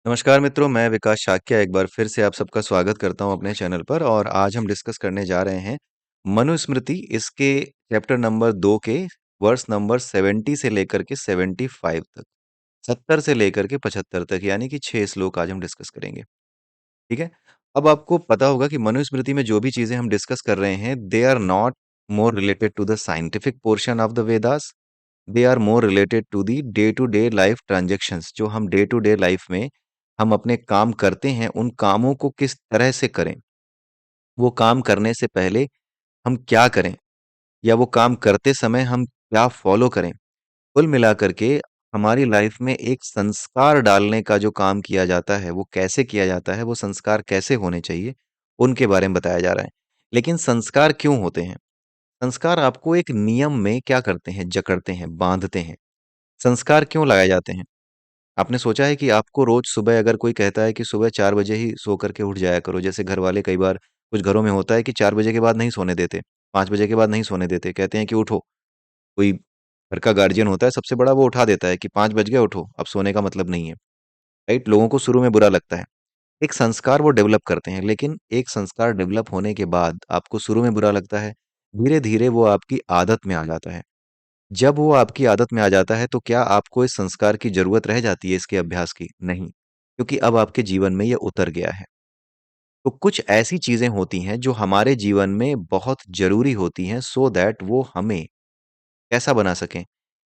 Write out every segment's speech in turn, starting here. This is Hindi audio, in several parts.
नमस्कार मित्रों, मैं विकास शाक्य एक बार फिर से आप सबका स्वागत करता हूं अपने चैनल पर। और आज हम डिस्कस करने जा रहे हैं मनुस्मृति, इसके चैप्टर नंबर 2 के वर्स नंबर 70 से लेकर के 75 तक, 70 से लेकर के 75 तक, यानी कि 6 श्लोक आज हम डिस्कस करेंगे। ठीक है। अब आपको पता होगा कि मनुस्मृति में जो भी चीजें हम डिस्कस कर रहे हैं, they are not more related to the scientific portion of the Vedas, they are more related to the day to day life transactions. जो हम डे टू डे लाइफ में हम अपने काम करते हैं, उन कामों को किस तरह से करें, वो काम करने से पहले हम क्या करें, या वो काम करते समय हम क्या फॉलो करें। कुल मिलाकर के हमारी लाइफ में एक संस्कार डालने का जो काम किया जाता है, वो कैसे किया जाता है, वो संस्कार कैसे होने चाहिए, उनके बारे में बताया जा रहा है। लेकिन संस्कार क्यों होते हैं? संस्कार आपको एक नियम में क्या करते हैं, जकड़ते हैं, बांधते हैं। संस्कार क्यों लगाए जाते हैं? आपने सोचा है कि आपको रोज सुबह अगर कोई कहता है कि सुबह 4 बजे ही सो करके उठ जाया करो, जैसे घर वाले कई बार कुछ घरों में होता है कि 4 बजे के बाद नहीं सोने देते, 5 बजे के बाद नहीं सोने देते, कहते हैं कि उठो। कोई घर का गार्जियन होता है सबसे बड़ा, वो उठा देता है कि 5 बज गए उठो, अब सोने का मतलब नहीं है। राइट? लोगों को शुरू में बुरा लगता है। एक संस्कार वो डेवलप करते हैं, लेकिन एक संस्कार डेवलप होने के बाद आपको शुरू में बुरा लगता है, धीरे-धीरे वो आपकी आदत में आ जाता है। जब वो आपकी आदत में आ जाता है, तो क्या आपको इस संस्कार की ज़रूरत रह जाती है इसके अभ्यास की? नहीं, क्योंकि अब आपके जीवन में ये उतर गया है। तो कुछ ऐसी चीज़ें होती हैं जो हमारे जीवन में बहुत ज़रूरी होती हैं, सो दैट वो हमें कैसा बना सकें?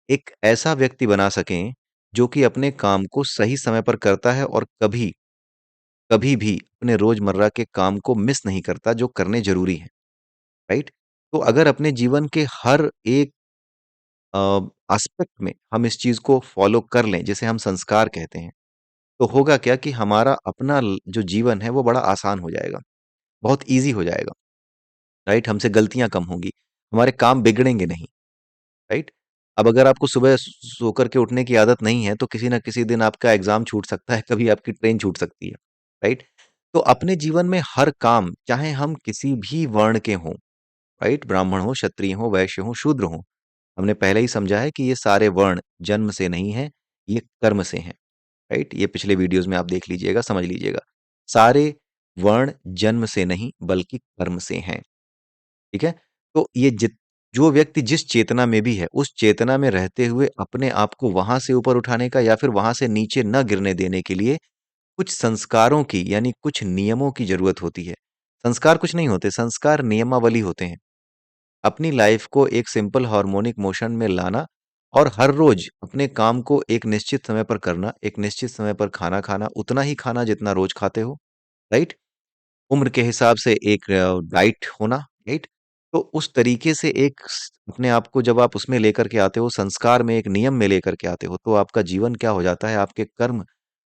एक ऐसा व्यक्ति बना सकें जो कि अपने काम को सही समय पर करता है और कभी, कभी भी अपने रोज़मर्रा के काम को मिस नहीं करता जो करने ज़रूरी हैं, राइट? तो अगर अपने जीवन के हर एक एस्पेक्ट में हम इस चीज़ को फ़ॉलो कर लें, जिसे हम संस्कार कहते हैं, तो होगा क्या कि हमारा अपना जो जीवन है वो बड़ा आसान हो जाएगा, बहुत ईज़ी हो जाएगा, राइट? हमसे गलतियाँ कम होंगी, हमारे काम बिगड़ेंगे नहीं, राइट? अब अगर आपको सुबह सो कर के उठने की आदत नहीं है, तो किसी न किसी दिन आपका एग्ज़ाम छूट सकता है, कभी आपकी ट्रेन छूट सकती है, राइट? तो अपने जीवन में हर काम, चाहे हम किसी भी वर्ण के हों, राइट? ब्राह्मण हो, क्षत्रिय हो, वैश्य हो, शूद्र हो, हमने पहले ही समझा है कि ये सारे वर्ण जन्म से नहीं हैं, ये कर्म से हैं, राइट? ये पिछले वीडियोज़ में आप देख लीजिएगा, समझ लीजिएगा। सारे वर्ण जन्म से नहीं बल्कि कर्म से हैं, ठीक है? तो ये जो व्यक्ति जिस चेतना में भी है, उस चेतना में रहते हुए अपने आप को वहाँ से ऊपर उठाने का या फिर वहाँ से नीचे न गिरने देने के लिए कुछ संस्कारों की, यानी कुछ नियमों की ज़रूरत होती है। संस्कार कुछ नहीं होते, संस्कार नियमावली होते हैं। अपनी लाइफ को एक सिंपल हार्मोनिक मोशन में लाना और हर रोज अपने काम को एक निश्चित समय पर करना, एक निश्चित समय पर खाना खाना, उतना ही खाना जितना रोज खाते हो, राइट? उम्र के हिसाब से एक डाइट होना, राइट? तो उस तरीके से अपने आप को जब आप उसमें लेकर के आते हो, संस्कार में, एक नियम में लेकर के आते हो, तो आपका जीवन क्या हो जाता है, आपके कर्म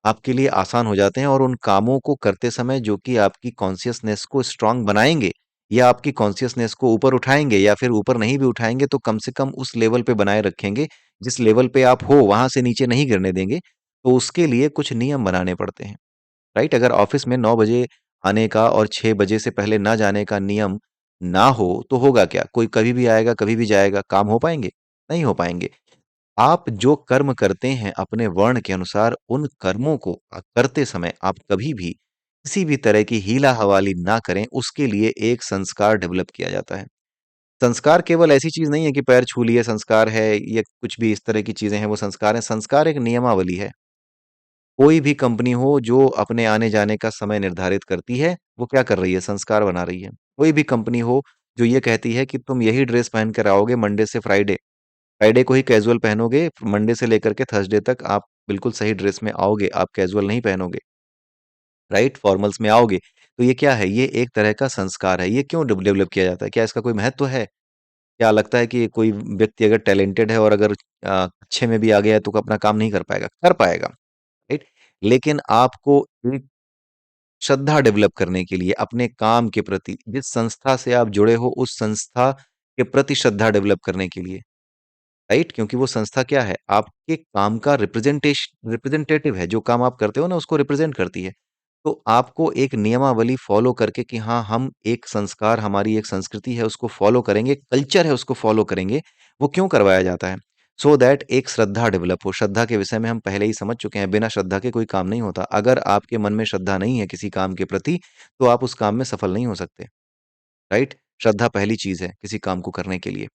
आपके लिए आसान हो जाते हैं। और उन कामों को करते समय जो कि आपकी कॉन्शियसनेस को स्ट्रांग बनाएँगे या आपकी कॉन्शियसनेस को ऊपर उठाएँगे, या फिर ऊपर नहीं भी उठाएँगे तो कम से कम उस लेवल पे बनाए रखेंगे, जिस लेवल पे आप हो वहाँ से नीचे नहीं गिरने देंगे। तो उसके लिए कुछ नियम बनाने पड़ते हैं, राइट? अगर ऑफ़िस में 9 बजे आने का और 6 बजे से पहले ना जाने का नियम ना हो, तो होगा क्या? कोई कभी भी आएगा, कभी भी जाएगा, काम हो पाएँगे? नहीं हो पाएँगे। आप जो कर्म करते हैं अपने वर्ण के अनुसार, उन कर्मों को करते समय आप कभी भी किसी भी तरह की हीला-हवाली ना करें, उसके लिए एक संस्कार डेवलप किया जाता है। संस्कार केवल ऐसी चीज़ नहीं है कि पैर छू लिए संस्कार है, या कुछ भी इस तरह की चीज़ें हैं वो संस्कार हैं। संस्कार एक नियमावली है। कोई भी कंपनी हो जो अपने आने-जाने का समय निर्धारित करती है, वो क्या कर रही है? संस्कार बना रही है। कोई भी कंपनी हो जो ये कहती है कि तुम यही ड्रेस पहन कर आओगे मंडे से फ्राइडे, फ्राइडे को ही कैजुअल पहनोगे, मंडे से लेकर के थर्सडे तक आप बिल्कुल सही ड्रेस में आओगे, आप कैजुअल नहीं पहनोगे, राइट? फॉर्मल्स में आओगे। तो ये क्या है? ये एक तरह का संस्कार है। ये क्यों डेवलप किया जाता है? क्या इसका कोई महत्व है? क्या लगता है कि कोई व्यक्ति अगर टैलेंटेड है और अगर अच्छे में भी आ गया है तो अपना काम नहीं कर पाएगा? कर पाएगा, राइट? लेकिन आपको एक श्रद्धा डेवलप करने के लिए अपने काम के प्रति, जिस संस्था से आप जुड़े हो, उस संस्था के प्रति श्रद्धा डेवलप करने के लिए, राइट? क्योंकि वो संस्था क्या है? आपके काम का रिप्रेजेंटेटिव है, जो काम आप करते हो ना उसको रिप्रेजेंट करती है। तो आपको एक नियमावली फ़ॉलो करके कि हाँ, हम एक संस्कार, हमारी एक संस्कृति है उसको फ़ॉलो करेंगे, कल्चर है उसको फ़ॉलो करेंगे, वो क्यों करवाया जाता है? सो दैट एक श्रद्धा डेवलप हो। श्रद्धा के विषय में हम पहले ही समझ चुके हैं, बिना श्रद्धा के कोई काम नहीं होता। अगर आपके मन में श्रद्धा नहीं है किसी काम के प्रति, तो आप उस काम में सफल नहीं हो सकते, राइट? श्रद्धा पहली चीज़ है किसी काम को करने के लिए।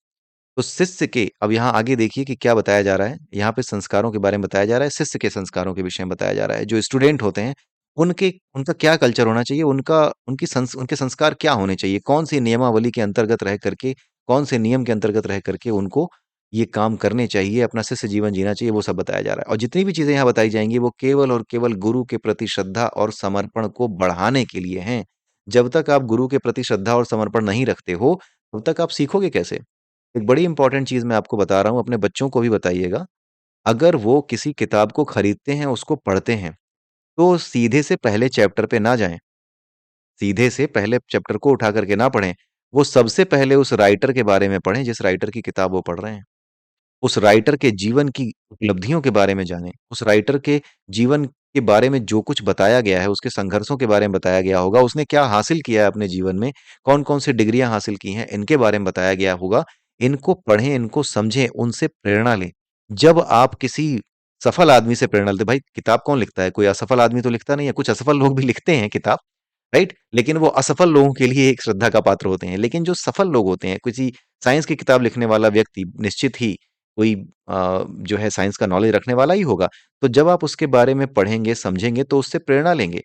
तो शिष्य के, अब यहाँ आगे देखिए कि क्या बताया जा रहा है। यहाँ पे संस्कारों के बारे में बताया जा रहा है, शिष्य के संस्कारों के विषय में बताया जा रहा है। जो स्टूडेंट होते हैं, उनके उनका क्या कल्चर होना चाहिए, उनके संस्कार क्या होने चाहिए, कौन सी नियमावली के अंतर्गत रह करके, कौन से नियम के अंतर्गत रह करके उनको ये काम करने चाहिए, अपना शिष्य जीवन जीना चाहिए, वो सब बताया जा रहा है। और जितनी भी चीजें यहाँ बताई जाएंगी वो केवल और केवल गुरु के प्रति श्रद्धा और समर्पण को बढ़ाने के लिए हैं। जब तक आप गुरु के प्रति श्रद्धा और समर्पण नहीं रखते हो, तब तक आप सीखोगे कैसे? एक बड़ी इंपॉर्टेंट चीज मैं आपको बता रहा हूँ, अपने बच्चों को भी बताइएगा। अगर वो किसी किताब को खरीदते हैं, उसको पढ़ते हैं, तो सीधे से पहले चैप्टर पे ना जाएं, सीधे से पहले चैप्टर को उठा करके ना पढ़ें। वो सबसे पहले उस राइटर के बारे में पढ़ें जिस राइटर की किताब वो पढ़ रहे हैं। उस राइटर के जीवन की उपलब्धियों के बारे में जानें, उस राइटर के जीवन के बारे में जो कुछ बताया गया है, उसके संघर्षों के बारे में बताया गया होगा, उसने क्या हासिल किया है अपने जीवन में, कौन-कौन सी डिग्रियां हासिल की हैं, इनके बारे में बताया गया होगा। इनको पढ़ें, इनको समझें, उनसे प्रेरणा लें। जब आप किसी सफल आदमी से प्रेरणा लेते, भाई किताब कौन लिखता है? कोई असफल आदमी तो लिखता नहीं है, कुछ असफल लोग भी लिखते हैं किताब, राइट? लेकिन वो असफल लोगों के लिए एक श्रद्धा का पात्र होते हैं। लेकिन जो सफल लोग होते हैं, किसी साइंस की किताब लिखने वाला व्यक्ति निश्चित ही कोई जो है साइंस का नॉलेज रखने वाला ही होगा। तो जब आप उसके बारे में पढ़ेंगे, समझेंगे तो उससे प्रेरणा लेंगे।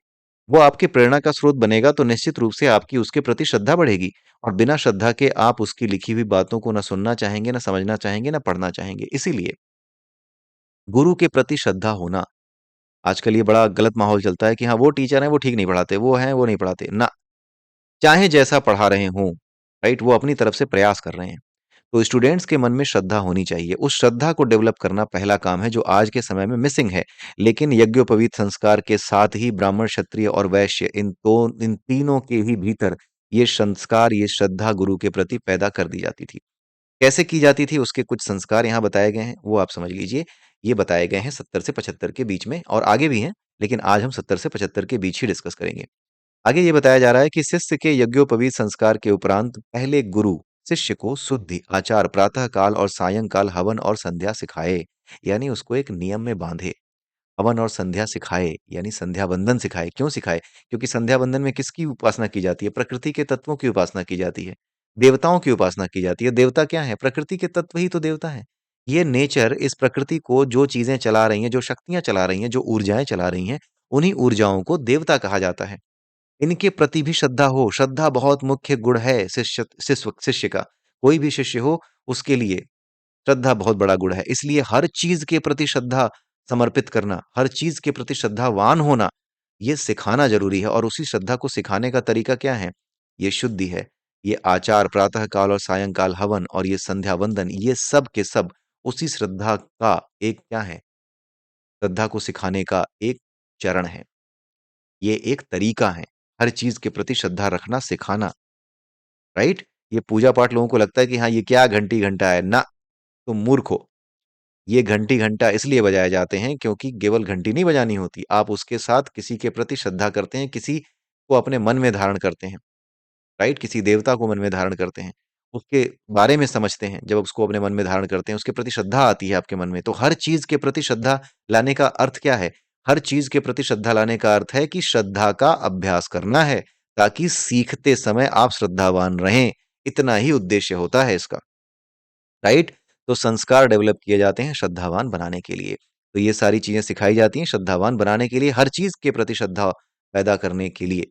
वो आपकी प्रेरणा का स्रोत बनेगा तो निश्चित रूप से आपकी उसके प्रति श्रद्धा बढ़ेगी। और बिना श्रद्धा के आप उसकी लिखी हुई बातों को ना सुनना चाहेंगे, ना समझना चाहेंगे, ना पढ़ना चाहेंगे। इसीलिए गुरु के प्रति श्रद्धा होना, आजकल ये बड़ा गलत माहौल चलता है कि हाँ, वो टीचर हैं, वो ठीक नहीं पढ़ाते, वो हैं, वो नहीं पढ़ाते। ना, चाहे जैसा पढ़ा रहे हों, राइट? वो अपनी तरफ से प्रयास कर रहे हैं। तो स्टूडेंट्स के मन में श्रद्धा होनी चाहिए। उस श्रद्धा को डेवलप करना पहला काम है जो आज के समय में मिसिंग है। लेकिन यज्ञोपवीत संस्कार के साथ ही ब्राह्मण, क्षत्रिय और वैश्य, इन तीनों के ही भीतर ये संस्कार, ये श्रद्धा गुरु के प्रति पैदा कर दी जाती थी। कैसे की जाती थी, उसके कुछ संस्कार यहाँ बताए गए हैं, वो आप समझ लीजिए। ये बताए गए हैं 70 से 75 के बीच में, और आगे भी हैं, लेकिन आज हम 70 से 75 के बीच ही डिस्कस करेंगे। आगे ये बताया जा रहा है कि शिष्य के यज्ञोपवीत संस्कार के उपरांत पहले गुरु शिष्य को शुद्धि, आचार, प्रातः काल और सायंकाल हवन और संध्या सिखाए, यानी उसको एक नियम में बांधे। हवन और संध्या सिखाए, यानी संध्या वंदन सिखाए। क्यों सिखाए? क्योंकि संध्या वंदन में किसकी उपासना की जाती है? प्रकृति के तत्वों की उपासना की जाती है, देवताओं की उपासना की जाती है। देवता क्या है? प्रकृति के तत्व ही तो देवता है। ये नेचर, इस प्रकृति को जो चीजें चला रही हैं, जो शक्तियां चला रही हैं, जो ऊर्जाएं चला रही हैं, उन्हीं ऊर्जाओं को देवता कहा जाता है। इनके प्रति भी श्रद्धा हो। श्रद्धा बहुत मुख्य गुण है शिष्य का। कोई भी शिष्य हो, उसके लिए श्रद्धा बहुत बड़ा गुण है। इसलिए हर चीज के प्रति श्रद्धा समर्पित करना, हर चीज के प्रति श्रद्धावान होना, ये सिखाना जरूरी है। और उसी श्रद्धा को सिखाने का तरीका क्या है? ये शुद्धि है। ये आचार, प्रातः काल और सायंकाल हवन और ये संध्या वंदन, ये सब के सब उसी श्रद्धा का एक क्या है? श्रद्धा को सिखाने का एक चरण है। ये एक तरीका है। हर चीज के प्रति श्रद्धा रखना, सिखाना, राइट? ये पूजा पाठ लोगों को लगता है कि हाँ, ये क्या घंटी घंटा है ना। तुम मूर्ख हो। ये घंटी घंटा इसलिए बजाए जाते हैं क्योंकि केवल घंटी नहीं बजानी होती, आप उसके साथ किसी के प्रति श्रद्धा करते हैं, किसी को अपने मन में धारण करते हैं, राइट? किसी देवता को मन में धारण करते हैं, उसके बारे में समझते हैं। जब उसको अपने मन में धारण करते हैं, उसके प्रति श्रद्धा आती है आपके मन में। तो हर चीज के प्रति श्रद्धा लाने का अर्थ क्या है? हर चीज के प्रति श्रद्धा लाने का अर्थ है कि श्रद्धा का अभ्यास करना है, ताकि सीखते समय आप श्रद्धावान रहें। इतना ही उद्देश्य होता है इसका, राइट? तो संस्कार डेवलप किए जाते हैं श्रद्धावान बनाने के लिए। तो ये सारी चीजें सिखाई जाती हैं श्रद्धावान बनाने के लिए, हर चीज के प्रति श्रद्धा पैदा करने के लिए,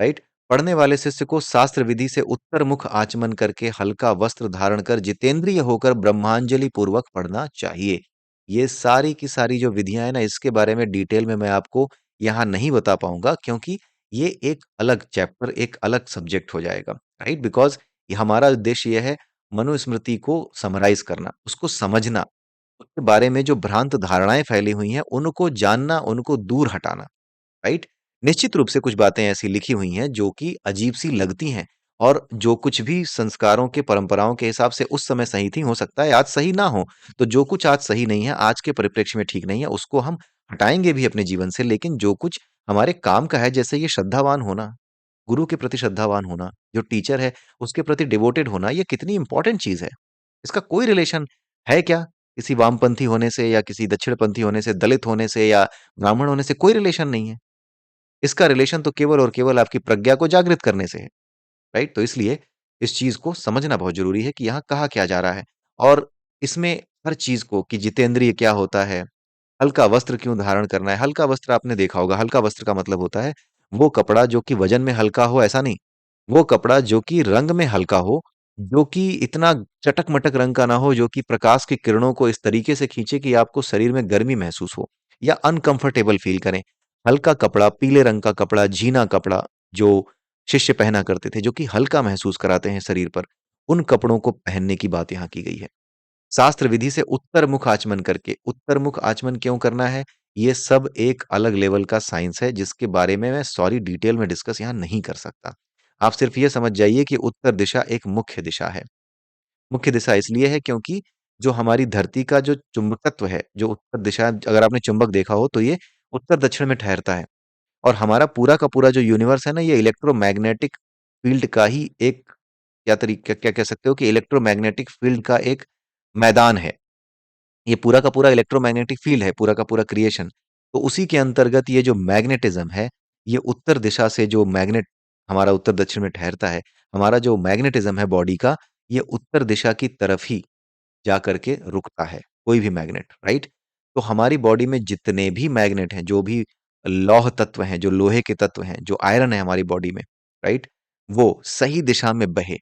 राइट? पढ़ने वाले शिष्य को शास्त्र विधि से उत्तर मुख आचमन करके हल्का वस्त्र धारण कर जितेंद्रिय होकर ब्रह्मांजलि पूर्वक पढ़ना चाहिए। ये सारी की सारी जो विधियां हैं ना, इसके बारे में डिटेल में मैं आपको यहाँ नहीं बता पाऊंगा, क्योंकि ये एक अलग चैप्टर, एक अलग सब्जेक्ट हो जाएगा, राइट? बिकॉज हमारा उद्देश्य यह है मनुस्मृति को समराइज करना, उसको समझना, उसके बारे में जो भ्रांत धारणाएं फैली हुई हैं, उनको जानना, उनको दूर हटाना, राइट? निश्चित रूप से कुछ बातें ऐसी लिखी हुई हैं जो कि अजीब सी लगती हैं, और जो कुछ भी संस्कारों के, परंपराओं के हिसाब से उस समय सही थी, हो सकता है आज सही ना हो। तो जो कुछ आज सही नहीं है, आज के परिप्रेक्ष्य में ठीक नहीं है, उसको हम हटाएंगे भी अपने जीवन से। लेकिन जो कुछ हमारे काम का है, जैसे ये श्रद्धावान होना, गुरु के प्रति श्रद्धावान होना, जो टीचर है उसके प्रति डिवोटेड होना, ये कितनी इंपॉर्टेंट चीज है। इसका कोई रिलेशन है क्या किसी वामपंथी होने से या किसी दक्षिणपंथी होने से, दलित होने से या ब्राह्मण होने से कोई रिलेशन नहीं है। इसका रिलेशन तो केवल और केवल आपकी प्रज्ञा को जागृत करने से है, राइट? तो इसलिए इस चीज को समझना बहुत जरूरी है कि यहाँ कहा क्या जा रहा है। और इसमें हर चीज को कि जितेंद्रिय क्या होता है, हल्का वस्त्र क्यों धारण करना है। हल्का वस्त्र आपने देखा होगा, हल्का वस्त्र का मतलब होता है वो कपड़ा जो कि वजन में हल्का हो, ऐसा नहीं। वो कपड़ा जो कि रंग में हल्का हो, जो कि इतना चटक मटक रंग का ना हो, जो कि प्रकाश की किरणों को इस तरीके से खींचे कि आपको शरीर में गर्मी महसूस हो या अनकंफर्टेबल फील करें। हल्का कपड़ा, पीले रंग का कपड़ा, झीना कपड़ा, जो शिष्य पहना करते थे, जो कि हल्का महसूस कराते हैं शरीर पर, उन कपड़ों को पहनने की बात यहाँ की गई है। शास्त्र विधि से उत्तर मुख आचमन करके, उत्तर मुख आचमन क्यों करना है, ये सब एक अलग लेवल का साइंस है जिसके बारे में मैं सॉरी डिटेल में डिस्कस यहाँ नहीं कर सकता। आप सिर्फ ये समझ जाइए कि उत्तर दिशा एक मुख्य दिशा है। मुख्य दिशा इसलिए है क्योंकि जो हमारी धरती का जो चुंबकत्व है, जो उत्तर दिशा, अगर आपने चुंबक देखा हो तो ये उत्तर दक्षिण में ठहरता है। और हमारा पूरा का पूरा जो यूनिवर्स है ना, ये इलेक्ट्रोमैग्नेटिक फील्ड का ही एक, क्या कह सकते हो कि इलेक्ट्रोमैग्नेटिक फील्ड का एक मैदान है। ये पूरा का पूरा इलेक्ट्रोमैग्नेटिक फील्ड है, पूरा का पूरा क्रिएशन। तो उसी के अंतर्गत ये जो मैग्नेटिज्म है, ये उत्तर दिशा से जो मैग्नेट हमारा उत्तर दक्षिण में ठहरता है, हमारा जो मैग्नेटिज्म है बॉडी का, ये उत्तर दिशा की तरफ ही जा करके रुकता है, कोई भी मैग्नेट, राइट? तो हमारी बॉडी में जितने भी मैग्नेट हैं, जो भी लौह तत्व हैं, जो लोहे के तत्व हैं, जो आयरन है हमारी बॉडी में, राइट? वो सही दिशा में बहे,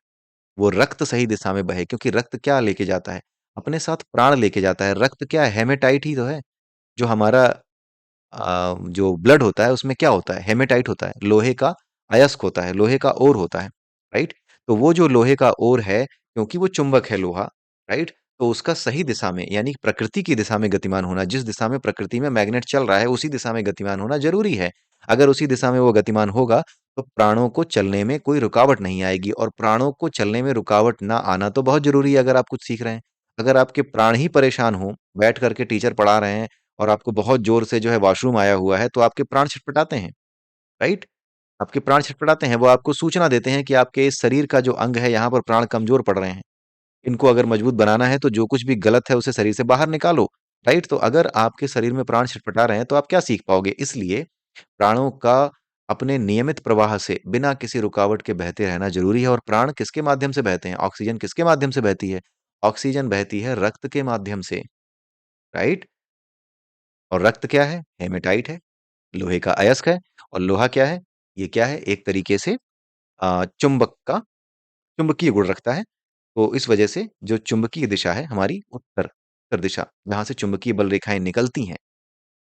वो रक्त सही दिशा में बहे, क्योंकि रक्त क्या लेके जाता है? अपने साथ प्राण लेके जाता है। रक्त क्या है? हेमेटाइट ही तो है। जो हमारा जो ब्लड होता है उसमें क्या होता है? हेमेटाइट होता है, लोहे का अयस्क होता है, लोहे का ओर होता है, राइट? तो वो जो लोहे का ओर है, क्योंकि वो चुंबक है लोहा, राइट? तो उसका सही दिशा में, यानी प्रकृति की दिशा में गतिमान होना, जिस दिशा में प्रकृति में मैग्नेट चल रहा है उसी दिशा में गतिमान होना जरूरी है। अगर उसी दिशा में वो गतिमान होगा तो प्राणों को चलने में कोई रुकावट नहीं आएगी। और प्राणों को चलने में रुकावट ना आना तो बहुत जरूरी है अगर आप कुछ सीख रहे हैं। अगर आपके प्राण ही परेशान हो, बैठ करके टीचर पढ़ा रहे हैं और आपको बहुत जोर से जो है वॉशरूम आया हुआ है, तो आपके प्राण छटपटाते हैं, राइट? आपके प्राण छटपटाते हैं, वो आपको सूचना देते हैं कि आपके इस शरीर का जो अंग है यहाँ पर प्राण कमजोर पड़ रहे हैं। इनको अगर मजबूत बनाना है तो जो कुछ भी गलत है उसे शरीर से बाहर निकालो, राइट? तो अगर आपके शरीर में प्राण छटपटा रहे हैं तो आप क्या सीख पाओगे? इसलिए प्राणों का अपने नियमित प्रवाह से बिना किसी रुकावट के बहते रहना जरूरी है। और प्राण किसके माध्यम से बहते हैं? ऑक्सीजन किसके माध्यम से बहती है? ऑक्सीजन बहती है रक्त के माध्यम से, राइट? और रक्त क्या है? हेमेटाइट है, लोहे का अयस्क है। और लोहा क्या है? ये क्या है? एक तरीके से चुंबक का चुंबकीय गुण रखता है। तो इस वजह से जो चुंबकीय दिशा है हमारी उत्तर उत्तर दिशा, जहां से चुंबकीय बल रेखाएं निकलती हैं,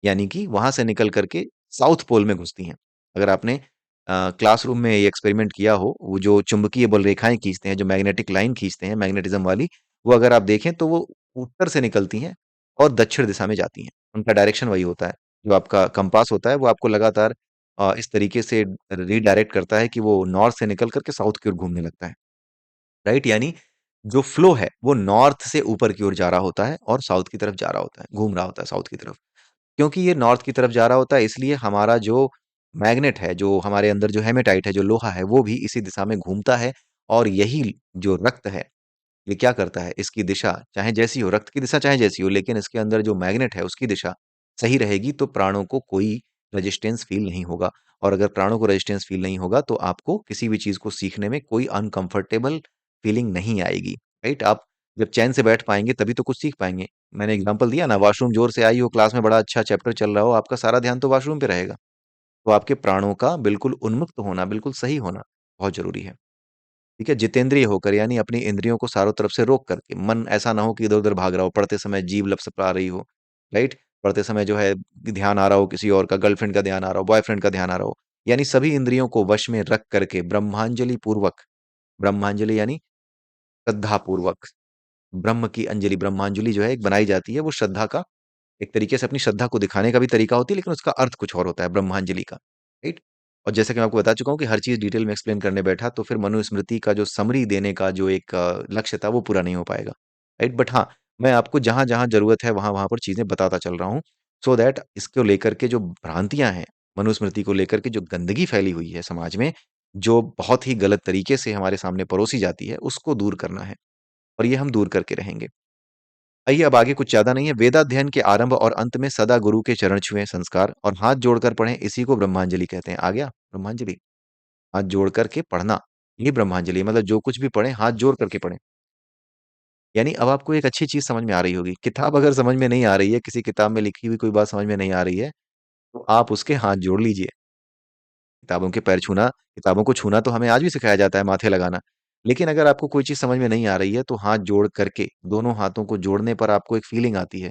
यानी कि वहां से निकल करके साउथ पोल में घुसती हैं। अगर आपने क्लासरूम में ये एक्सपेरिमेंट किया हो, वो जो चुंबकीय बल रेखाएं खींचते हैं, जो मैग्नेटिक लाइन खींचते हैं मैग्नेटिज्म वाली, वो अगर आप देखें तो वो उत्तर से निकलती हैं और दक्षिण दिशा में जाती हैं। उनका डायरेक्शन वही होता है। जो आपका कंपास होता है वो आपको लगातार इस तरीके से रीडायरेक्ट करता है कि वो नॉर्थ से निकल करके साउथ की ओर घूमने लगता है, राइट? यानी जो फ्लो है वो नॉर्थ से ऊपर की ओर जा रहा होता है और साउथ की तरफ जा रहा होता है, घूम रहा होता है साउथ की तरफ। क्योंकि ये नॉर्थ की तरफ जा रहा होता है, इसलिए हमारा जो मैग्नेट है, जो हमारे अंदर जो हेमेटाइट है, जो लोहा है, वो भी इसी दिशा में घूमता है। और यही जो रक्त है, ये क्या करता है? इसकी दिशा चाहे जैसी हो, रक्त की दिशा चाहे जैसी हो, लेकिन इसके अंदर जो मैग्नेट है उसकी दिशा सही रहेगी तो प्राणों को कोई रेजिस्टेंस फील नहीं होगा। और अगर प्राणों को रेजिस्टेंस फील नहीं होगा तो आपको किसी भी चीज को सीखने में कोई अनकंफर्टेबल फीलिंग नहीं आएगी, राइट? आप जब चैन से बैठ पाएंगे तभी तो कुछ सीख पाएंगे। मैंने एग्जांपल दिया ना, वॉशरूम जोर से आई हो, क्लास में बड़ा अच्छा चैप्टर चल रहा हो, आपका सारा ध्यान तो वॉशरूम पे रहेगा। तो आपके प्राणों का बिल्कुल उन्मुक्त होना, बिल्कुल सही होना बहुत जरूरी है। ठीक है? जितेंद्रिय होकर, यानी अपनी इंद्रियों को चारों तरफ से रोक करके, मन ऐसा ना हो कि इधर-उधर भाग रहा हो, पढ़ते समय जीभ लपसपा रही हो, राइट? पढ़ते समय जो है ध्यान आ रहा हो किसी और का, गर्लफ्रेंड का ध्यान आ रहा हो, बॉयफ्रेंड का ध्यान आ रहा हो। यानी सभी इंद्रियों को वश में रख करके ब्रह्मांजलि पूर्वक, ब्रह्मांजलि यानी श्रद्धा पूर्वक, ब्रह्म की अंजलि, ब्रह्मांजलि जो है एक बनाई जाती है, वो श्रद्धा का एक तरीके से अपनी श्रद्धा को दिखाने का भी तरीका होती है, लेकिन उसका अर्थ कुछ और होता है ब्रह्मांजलि का, राइट? और जैसा कि मैं आपको बता चुका हूँ कि हर चीज डिटेल में एक्सप्लेन करने बैठा तो फिर मनुस्मृति का जो समरी देने का जो एक लक्ष्य था वो पूरा नहीं हो पाएगा, राइट? बट हाँ, मैं आपको जहां जहां जरूरत है वहां वहां पर चीजें बताता चल रहा हूँ, सो दैट इसको लेकर के जो भ्रांतियां हैं, मनुस्मृति को लेकर के जो गंदगी फैली हुई है समाज में, जो बहुत ही गलत तरीके से हमारे सामने परोसी जाती है, उसको दूर करना है। और ये हम दूर करके रहेंगे। आइए अब आगे कुछ ज्यादा नहीं है। वेदाध्ययन के आरंभ और अंत में सदा गुरु के चरण छुएं, संस्कार और हाथ जोड़कर पढ़ें, इसी को ब्रह्मांजलि कहते हैं। आ गया ब्रह्मांजलि, हाथ जोड़ करके पढ़ना, ये ब्रह्मांजलि मतलब जो कुछ भी पढ़ें हाथ जोड़ करके पढ़ें। यानी अब आपको एक अच्छी चीज समझ में आ रही होगी। किताब अगर समझ में नहीं आ रही है, किसी किताब में लिखी हुई कोई बात समझ में नहीं आ रही है, तो आप उसके हाथ जोड़ लीजिए। किताबों के पैर छूना, किताबों को छूना तो हमें आज भी सिखाया जाता है, माथे लगाना। लेकिन अगर आपको कोई चीज समझ में नहीं आ रही है, तो हाथ जोड़ करके, दोनों हाथों को जोड़ने पर आपको एक फीलिंग आती है।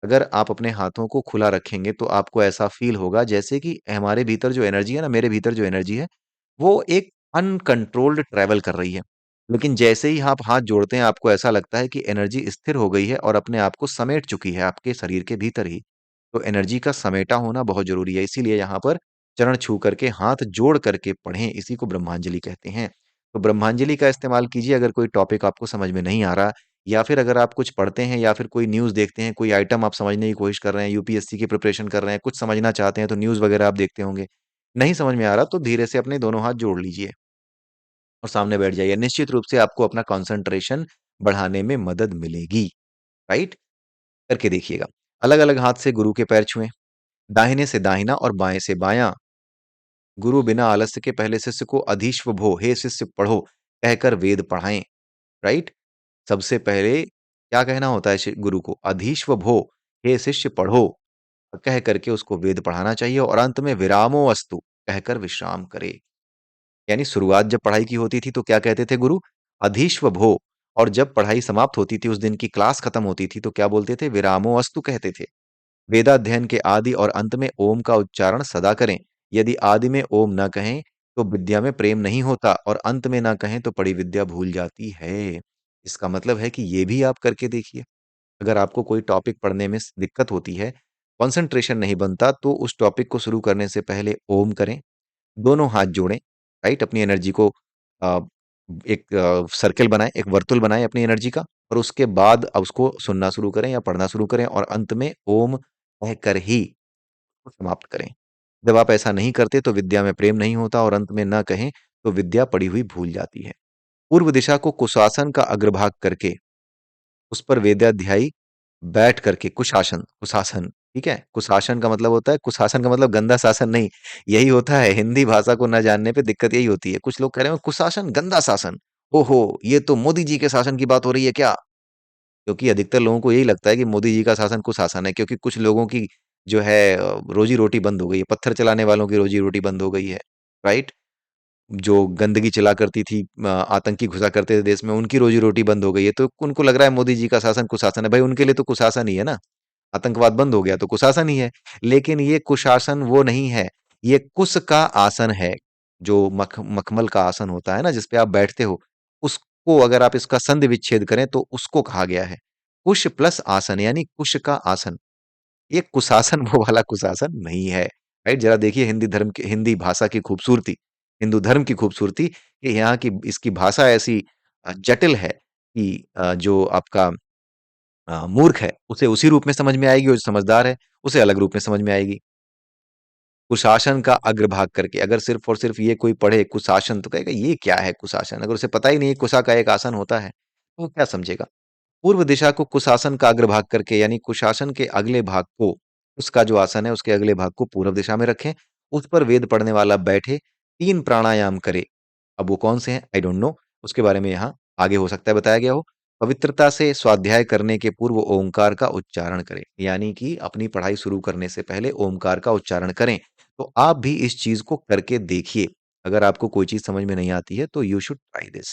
अगर आप अपने हाथों को खुला रखेंगे, तो आपको ऐसा फील होगा जैसे कि हमारे भीतर जो एनर्जी है ना, मेरे भीतर जो एनर्जी है, वो एक अनकंट्रोल्ड ट्रैवल कर रही है। लेकिन जैसे ही आप हाथ जोड़ते हैं, आपको ऐसा लगता है कि एनर्जी स्थिर हो गई है और अपने आप को समेट चुकी है आपके शरीर के भीतर ही। तो एनर्जी का समेटा होना बहुत ज़रूरी है। इसीलिए यहाँ पर चरण छू करके, हाथ जोड़ करके पढ़ें, इसी को ब्रह्मांजलि कहते हैं। तो ब्रह्मांजलि का इस्तेमाल कीजिए अगर कोई टॉपिक आपको समझ में नहीं आ रहा, या फिर अगर आप कुछ पढ़ते हैं या फिर कोई न्यूज़ देखते हैं, कोई आइटम आप समझने की कोशिश कर रहे हैं, यूपीएससी की प्रिपरेशन कर रहे हैं, कुछ समझना चाहते हैं, तो न्यूज़ वगैरह आप देखते होंगे। नहीं समझ में आ रहा, तो धीरे से अपने दोनों हाथ जोड़ लीजिए और सामने बैठ जाइए। निश्चित रूप से आपको अपना कंसंट्रेशन बढ़ाने में मदद मिलेगी, राइट? करके देखिएगा। अलग-अलग हाथ से गुरु के पैर छुएँ, दाहिने से दाहिना और बाएँ से बायाँ। गुरु बिना आलस्य के पहले शिष्य को अधीश्व भो, हे शिष्य पढ़ो, कहकर वेद पढ़ाएँ, राइट? सबसे पहले क्या कहना होता है गुरु को? अधीश्व भो, हे शिष्य पढ़ो, कह करके उसको वेद पढ़ाना चाहिए और अंत में विरामो अस्तु कहकर विश्राम करे। यानी शुरुआत जब पढ़ाई की होती थी तो क्या कहते थे गुरु? अधीश्व भो, और जब पढ़ाई समाप्त होती थी, उस दिन की क्लास खत्म होती थी, तो क्या बोलते थे? विरामो अस्तु कहते थे। वेदाध्ययन के आदि और अंत में ओम का उच्चारण सदा करें। यदि आदि में ओम ना कहें, तो विद्या में प्रेम नहीं होता, और अंत में ना कहें तो पढ़ी विद्या भूल जाती है। इसका मतलब है कि ये भी आप करके देखिए। अगर आपको कोई टॉपिक पढ़ने में दिक्कत होती है, कंसंट्रेशन नहीं बनता, तो उस टॉपिक को शुरू करने से पहले ओम करें, दोनों हाथ जोड़ें, राइट? अपनी एनर्जी को अ, एक सर्किल बनाएँ, एक वर्तुल बनाएँ अपनी एनर्जी का, और उसके बाद अब उसको सुनना शुरू करें या पढ़ना शुरू करें और अंत में ओम कहकर ही समाप्त करें। जब आप ऐसा नहीं करते, तो विद्या में प्रेम नहीं होता, और अंत में ना कहें तो विद्या पढ़ी हुई भूल जाती है। पूर्व दिशा को कुशासन का अग्रभाग करके, उस पर वेदाध्यायी बैठ करके, कुशासन, कुशासन, ठीक है? कुशासन का मतलब होता है, कुशासन का मतलब गंदा शासन नहीं, यही होता है। हिंदी भाषा को ना जानने पे दिक्कत यही होती है। कुछ लोग कह रहे हैं कुशासन, गंदा शासन। ओहो! ये तो मोदी जी के शासन की बात हो रही है क्या? क्योंकि अधिकतर लोगों को यही लगता है कि मोदी जी का शासन कुशासन है, क्योंकि कुछ लोगों की जो है रोजी-रोटी बंद हो गई है। पत्थर चलाने वालों की रोजी-रोटी बंद हो गई है, राइट? जो गंदगी चला करती थी, आतंकी घुसा करते थे देश में, उनकी रोजी-रोटी बंद हो गई है, तो उनको लग रहा है मोदी जी का शासन कुशासन है। भाई उनके लिए तो कुशासन ही है ना, आतंकवाद बंद हो गया तो कुशासन ही है। लेकिन ये कुशासन वो नहीं है, ये कुश का आसन है, जो मखमल का आसन होता है ना, जिस पे आप बैठते हो, उसको अगर आप इसका संधि विच्छेद करें तो उसको कहा गया है। कुश प्लस आसन यानी कुश का आसन। ये कुशासन वो वाला कुशासन नहीं है, राइट? ज़रा देखिए हिंदी धर्म की, हिंदी भाषा की खूबसूरती, हिंदू धर्म की खूबसूरती, कि यहाँ की इसकी भाषा ऐसी जटिल है कि जो आपका मूर्ख है, उसे उसी रूप में समझ में आएगी, और जो समझदार है, उसे अलग रूप में समझ में आएगी। कुशासन का अग्रभाग करके, अगर सिर्फ़ और सिर्फ़ ये कोई पढ़े कुशासन, तो कहेगा ये क्या है कुशासन? अगर उसे पता ही नहीं है कुशा का एक आसन होता है, तो वो क्या समझेगा? पूर्व दिशा को कुशासन का अग्रभाग करके, यानी कुशासन के अगले भाग को, उसका जो आसन है उसके अगले भाग को पूर्व दिशा में रखें, उस पर वेद पढ़ने वाला बैठे, 3 प्राणायाम करे। अब वो कौन से हैं? आई डोंट नो, उसके बारे में यहाँ आगे हो सकता है बताया गया हो। पवित्रता से स्वाध्याय करने के पूर्व ओंकार का उच्चारण करें, यानी कि अपनी पढ़ाई शुरू करने से पहले ओंकार का उच्चारण करें। तो आप भी इस चीज़ को करके देखिए। अगर आपको कोई चीज़ समझ में नहीं आती है, तो you should try this,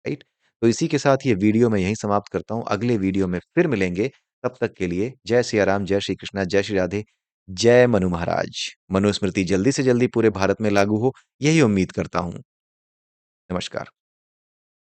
right? तो इसी के साथ ये वीडियो मैं यहीं समाप्त करता हूँ। अगले वीडियो में फिर मिलेंगे। तब तक के लिए जय सिया राम, जय श्री कृष्णा, जय श्री राधे, जय मनु महाराज। मनुस्मृति जल्दी से जल्दी पूरे भारत में लागू हो, यही उम्मीद करता हूँ। नमस्कार।